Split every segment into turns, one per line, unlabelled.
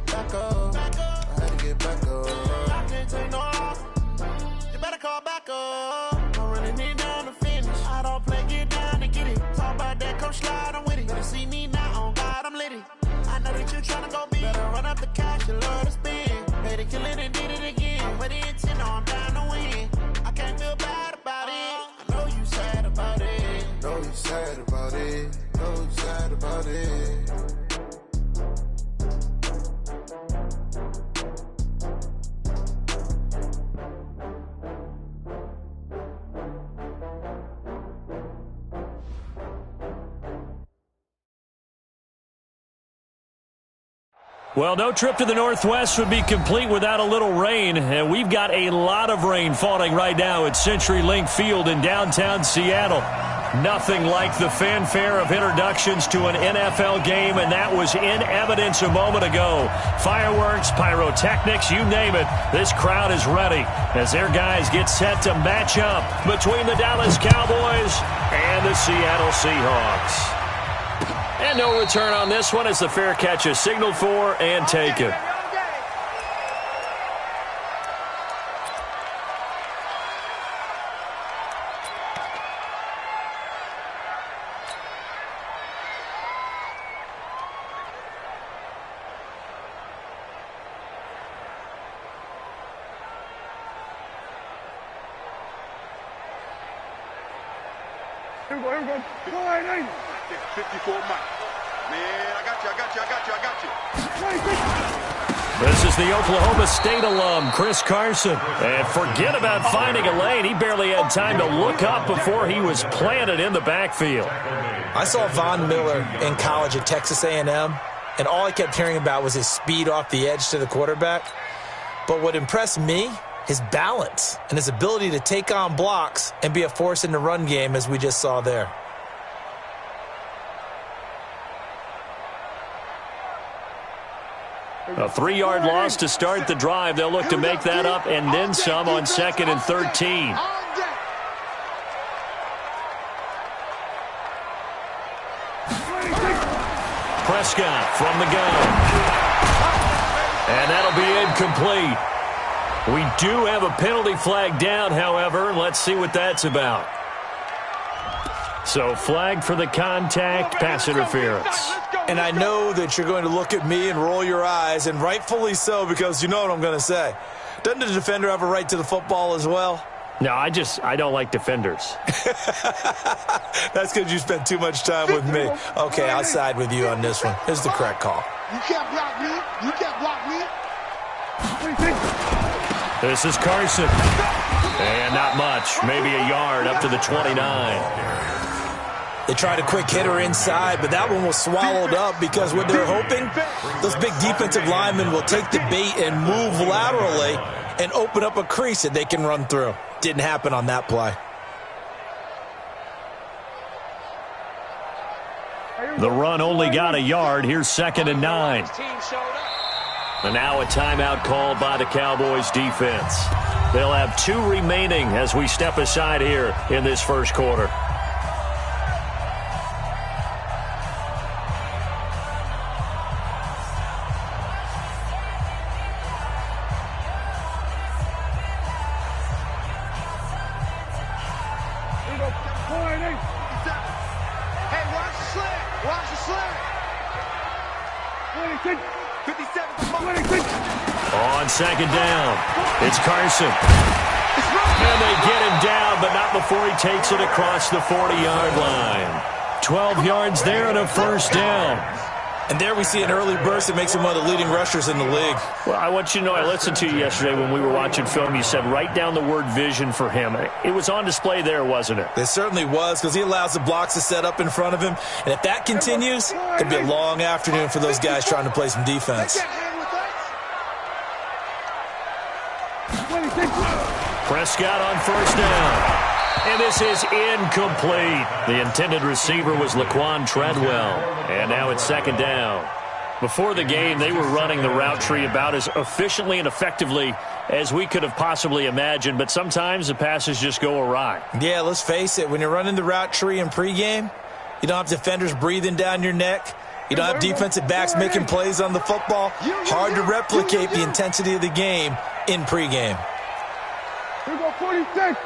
back up. I had to get back up. I can't take no loss. You better call back up. I'm running it down to finish. I don't play, get down to get it. Talk about that, come slide, I'm with it. Better see me now, on God, I'm litty. I know that you tryna go big. Better run up the cash, you love to spend. Paid to kill it and did it again. But the intent, no, I'm down to win. I can't feel bad about it. I know you sad about it. Know you sad about it. Know you sad about it.
Well, no trip to the Northwest would be complete without a little rain, and we've got a lot of rain falling right now at CenturyLink Field in downtown Seattle. Nothing like the fanfare of introductions to an NFL game, and that was in evidence a moment ago. Fireworks, pyrotechnics, you name it. This crowd is ready as their guys get set to match up between the Dallas Cowboys and the Seattle Seahawks. And no return on this one as the fair catch is signaled for and taken.
Here we go. Go ahead, 54 Mike. Man, I got you.
This is the Oklahoma State alum, Chris Carson. And forget about finding a lane. He barely had time to look up before he was planted in the backfield.
I saw Von Miller in college at Texas A&M, and all I kept hearing about was his speed off the edge to the quarterback. But what impressed me, his balance and his ability to take on blocks and be a force in the run game, as we just saw there.
A 3-yard loss to start the drive. They'll look to make that up and then some on 2nd and 13. Prescott from the gun. And that'll be incomplete. We do have a penalty flag down, however. Let's see what that's about. So flag for the contact, pass interference.
And I know that you're going to look at me and roll your eyes, and rightfully so, because you know what I'm going to say. Doesn't the defender have a right to the football as well?
No, I don't like defenders.
That's because you spent too much time with me. Okay, I'll side with you on this one. Here's the correct call.
You can't block me. You can't block me.
This is Carson. And not much. Maybe a yard up to the 29.
They tried a quick hitter inside, but that one was swallowed up because what they're hoping, those big defensive linemen will take the bait and move laterally and open up a crease that they can run through. Didn't happen on that play.
The run only got a yard. Here's 2nd and 9. And now a timeout called by the Cowboys defense. They'll have 2 remaining as we step aside here in this first quarter. On 2nd down, it's Carson. And they get him down, but not before he takes it across the 40-yard line. 12 yards there and a first down.
And there we see an early burst that makes him one of the leading rushers in the league.
Well, I want you to know, I listened to you yesterday when we were watching film. You said write down the word vision for him. It was on display there, wasn't it?
It certainly was, because he allows the blocks to set up in front of him. And if that continues, it could be a long afternoon for those guys trying to play some defense.
Prescott on first down. And this is incomplete. The intended receiver was Laquan Treadwell. And now it's 2nd down. Before the game, they were running the route tree about as efficiently and effectively as we could have possibly imagined. But sometimes the passes just go awry.
Yeah, let's face it. When you're running the route tree in pregame, you don't have defenders breathing down your neck. You don't have defensive backs making plays on the football. Hard to replicate the intensity of the game in pregame.
Here we go, 46.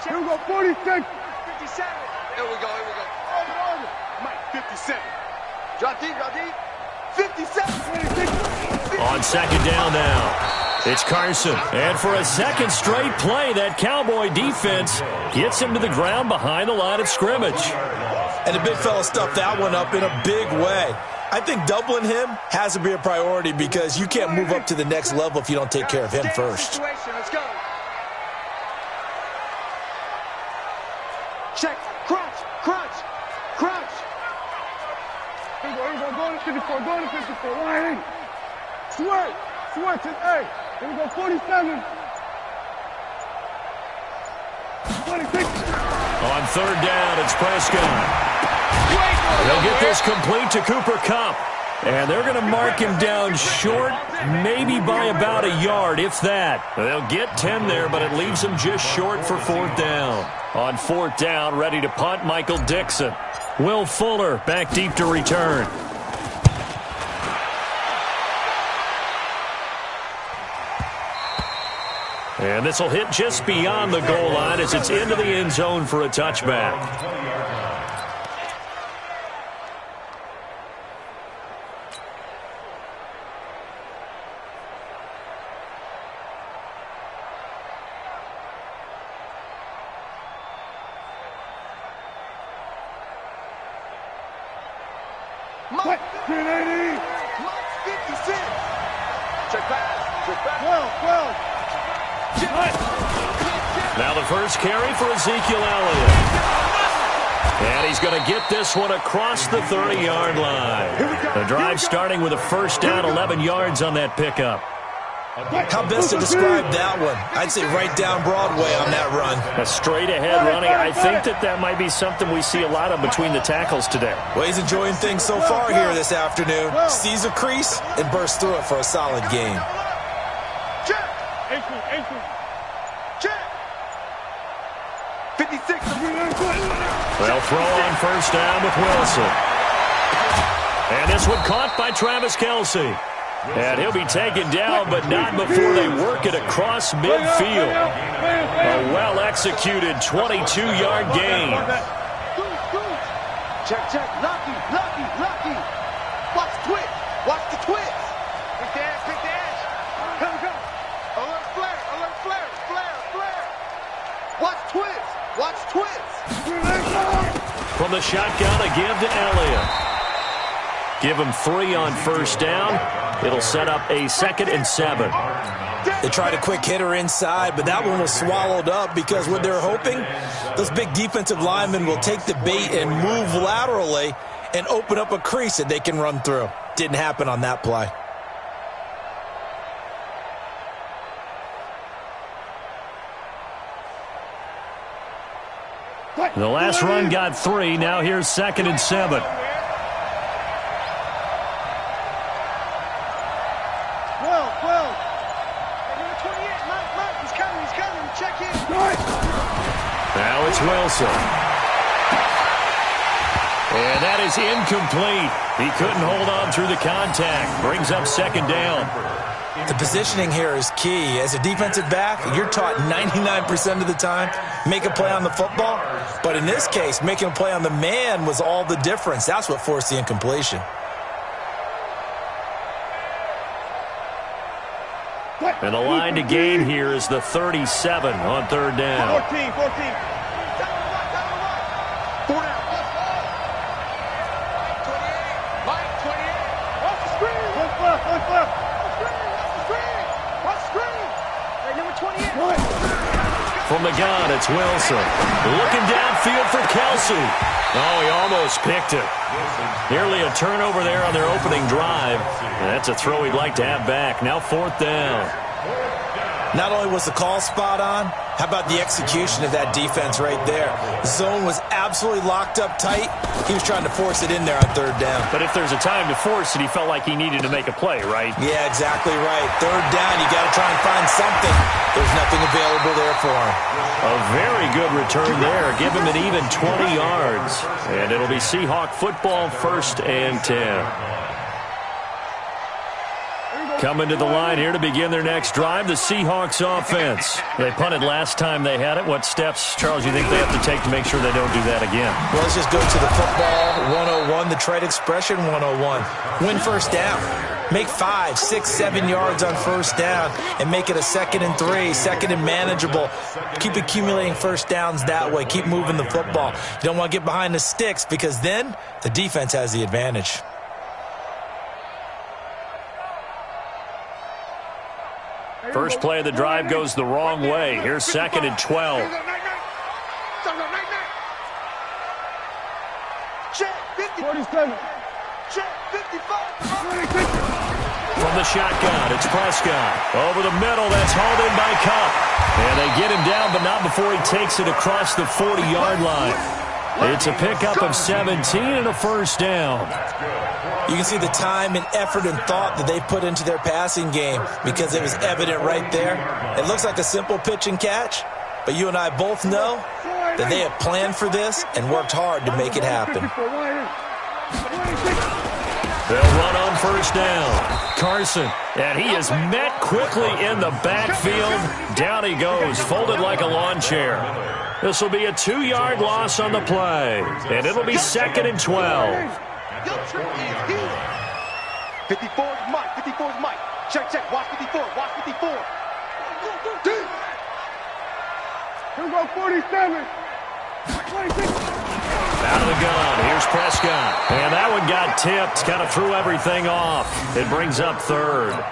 Here we go, 46. 57.
Here we go.
Over.
Mike, 57. Drop deep. 57.
On second down now, it's Carson. And for a second straight play, that Cowboy defense gets him to the ground behind the line of scrimmage.
And the big fella stuffed that one up in a big way. I think doubling him has to be a priority because you can't move up to the next level if you don't take care of him first.
Let's go. Check. Crunch.
Here we go, go to 54, line in. Switch, and hey, here we go, 47. 26.
On third down, it's Prescott. They'll get this complete to Cooper Kupp. And they're going to mark him down short, maybe by about a yard, if that. They'll get 10 there, but it leaves them just short for fourth down. On fourth down, ready to punt, Michael Dixon. Will Fuller back deep to return. And this will hit just beyond the goal line as it's into the end zone for a touchback.
Mike, 1080.
Mike, 56. Check pass.
Well.
Now the first carry for Ezekiel Elliott. And he's going to get this one across the 30-yard line. The drive starting with a first down, 11 yards on that pickup.
How best to describe that one? I'd say right down Broadway on that run.
A straight-ahead running. I think that might be something we see a lot of between the tackles today.
Well, he's enjoying things so far here this afternoon. Sees a crease and bursts through it for a solid game.
Check. 56.
They'll throw on first down with Wilson. And this one caught by Travis Kelce. And he'll be taken down, but not before they work it across midfield. A well-executed 22-yard gain.
Check. Lucky. Watch the twist. Pick the edge. Here we go. Alert flare. Watch twist.
From the shotgun, a give to Elliott. Give him 3 on first down. It'll set up a 2nd and 7.
They tried a quick hitter inside, but that one was swallowed up because what they're hoping, those big defensive linemen will take the bait and move laterally and open up a crease that they can run through. Didn't happen on that play.
The last run got 3. Now here's 2nd and 7. Now it's Wilson. And that is incomplete. He couldn't hold on through the contact. Brings up 2nd down.
The positioning here is key. As a defensive back, you're taught 99% of the time, make a play on the football. But in this case, making a play on the man was all the difference. That's what forced the incompletion.
And the line to gain here is the 37 on 3rd down.
14.
4 down. 28.
Off the screen. Left.
Hey, number 28.
From the gun, it's Wilson. Looking downfield for Kelce. Oh, he almost picked it. Nearly a turnover there on their opening drive. And that's a throw he'd like to have back. Now 4th down.
Not only was the call spot on, how about the execution of that defense right there? The zone was absolutely locked up tight. He was trying to force it in there on third down.
But if there's a time to force it, he felt like he needed to make a play, right?
Yeah, exactly right. Third down, you got to try and find something. There's nothing available there for him.
A very good return there. Give him an even 20 yards. And it'll be Seahawk football, 1st and 10. Coming to the line here to begin their next drive, the Seahawks offense. They punted last time they had it. What steps, Charles, you think they have to take to make sure they don't do that again?
Well, let's just go to the football 101, the trade expression 101. Win first down. Make 5, 6, 7 yards on first down and make it a 2nd and 3, 2nd and manageable. Keep accumulating first downs that way. Keep moving the football. You don't want to get behind the sticks because then the defense has the advantage.
First play of the drive goes the wrong way. Here's 2nd and 12.
Check
47.
Check 55.
From the shotgun, it's Prescott. Over the middle, that's hauled in by Cup. And they get him down, but not before he takes it across the 40-yard line. It's a pickup of 17 and a first down.
You can see the time and effort and thought that they put into their passing game because it was evident right there. It looks like a simple pitch and catch, but you and I both know that they have planned for this and worked hard to make it happen.
They'll run on first down. Carson, and he is met quickly in the backfield. Down he goes, folded like a lawn chair. This will be a 2-yard loss on the play, and it'll be 2nd and 12.
54 is Mike. 54 is Mike. Check. Watch 54. Watch 54.
Here we go, 47. 26.
Out of the gun. Here's Prescott. And that one got tipped. Kind of threw everything off. It brings up 3rd.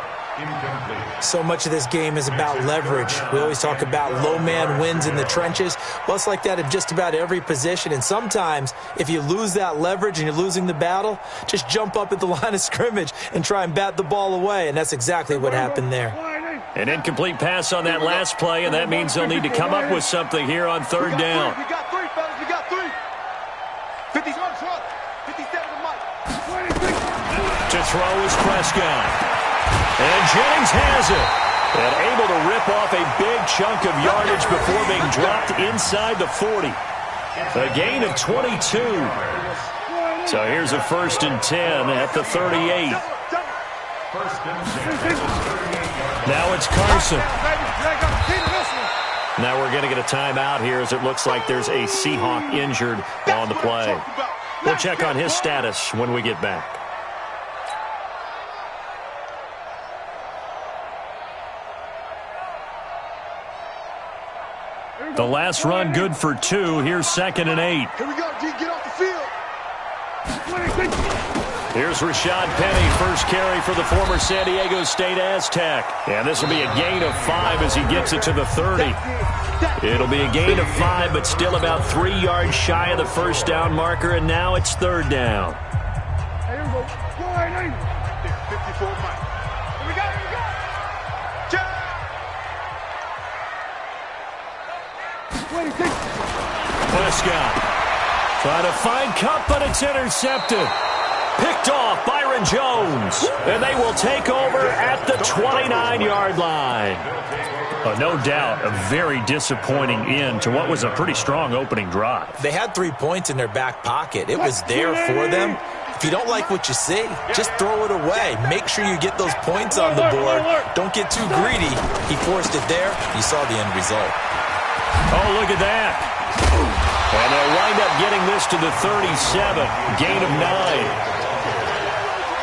So much of this game is about leverage. We always talk about low man wins in the trenches. Well, it's like that in just about every position. And sometimes, if you lose that leverage and you're losing the battle, just jump up at the line of scrimmage and try and bat the ball away. And that's exactly what happened there.
An incomplete pass on that last play, and that means they'll need to come up with something here on 3rd down.
We got 3, fellas. We got 3. 57 to Mike.
To throw is Prescott. And Jennings has it. And able to rip off a big chunk of yardage before being dropped inside the 40. A gain of 22. So here's a 1st and 10 at the 38. Now it's Carson. Now we're going to get a timeout here as it looks like there's a Seahawk injured on the play. We'll check on his status when we get back. The last run good for 2. Here's 2nd and 8.
Here we go, G. Get off the field.
Here's Rashad Penny, first carry for the former San Diego State Aztec. And this will be a gain of 5 as he gets it to the 30. It'll be a gain of 5, but still about 3 yards shy of the first down marker, and now it's 3rd down.
Here we go.
54 Mike. Here we go. Check.
26.
Prescott trying to find Cup, but it's intercepted. Picked off Byron Jones, and they will take over at the 29-yard line. No doubt a very disappointing end to what was a pretty strong opening drive.
They had 3 points in their back pocket. It was there for them. If you don't like what you see, just throw it away. Make sure you get those points on the board. Don't get too greedy. He forced it there. You saw the end result.
Oh, look at that. And they'll wind up getting this to the 37. Gain of 9.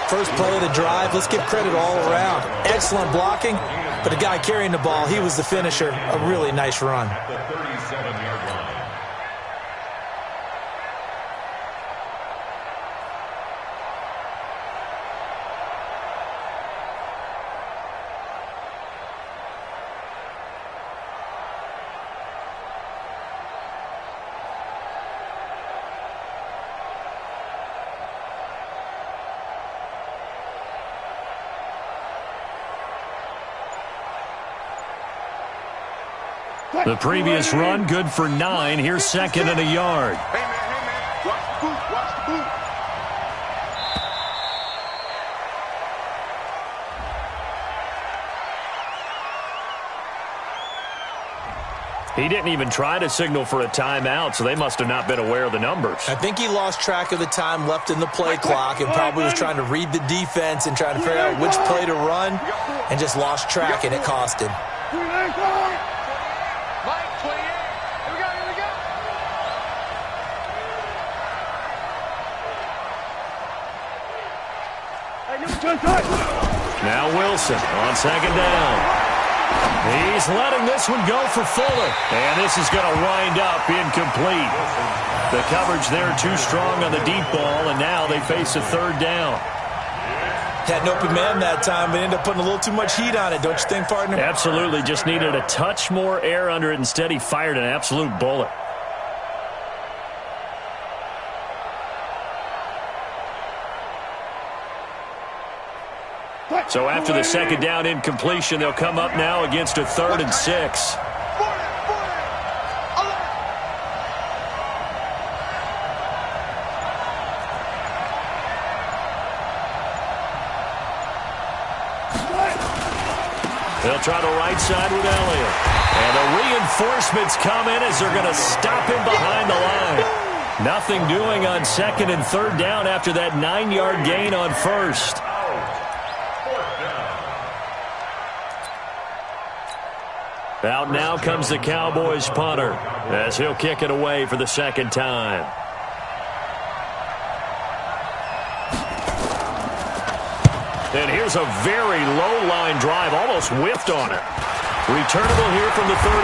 First play of the drive, let's give credit all around. Excellent blocking, but the guy carrying the ball, he was the finisher. A really nice run.
The previous run, good for 9. Here's second and a yard.
Hey, man. Watch the boot. Watch the boot.
He didn't even try to signal for a timeout, so they must have not been aware of the numbers.
I think he lost track of the time left in the play clock and probably was trying to read the defense and trying to figure out which play to run and just lost track, and it cost him.
Mike, 28. Here we go.
Now Wilson on second down. He's letting this one go for Fuller. And this is going to wind up incomplete. The coverage there too strong on the deep ball, and now they face a third down.
Had an open man that time, but ended up putting a little too much heat on it, don't you think, partner?
Absolutely. Just needed a touch more air under it. Instead, he fired an absolute bullet. So after the second down incompletion, they'll come up now against a 3rd and 6. They'll try to right side with Elliott. And the reinforcements come in as they're going to stop him behind the line. Nothing doing on 2nd and 3rd down after that 9-yard gain on 1st. Out now comes the Cowboys punter as he'll kick it away for the 2nd time. And here's a very low-line drive, almost whiffed on it. Returnable here from the 38.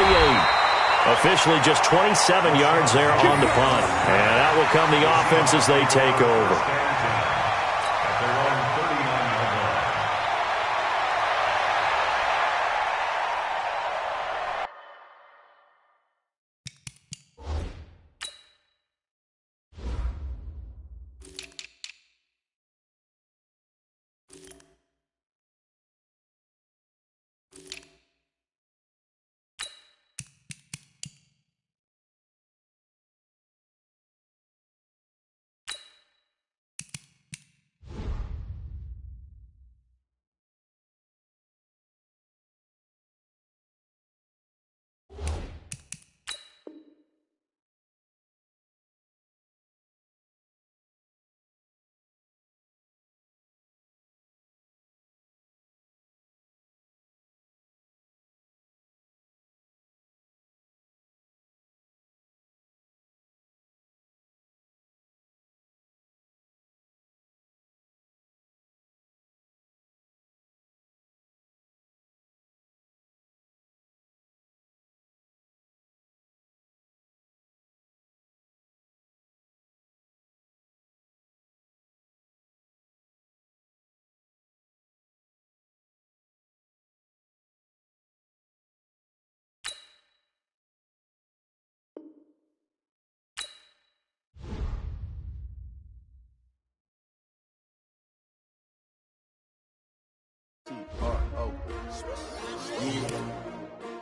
Officially just 27 yards there on the punt. And out will come the offense as they take over.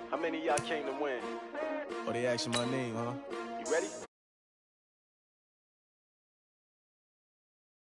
How many of y'all came to win?
Oh, they asking my name, huh?
You ready?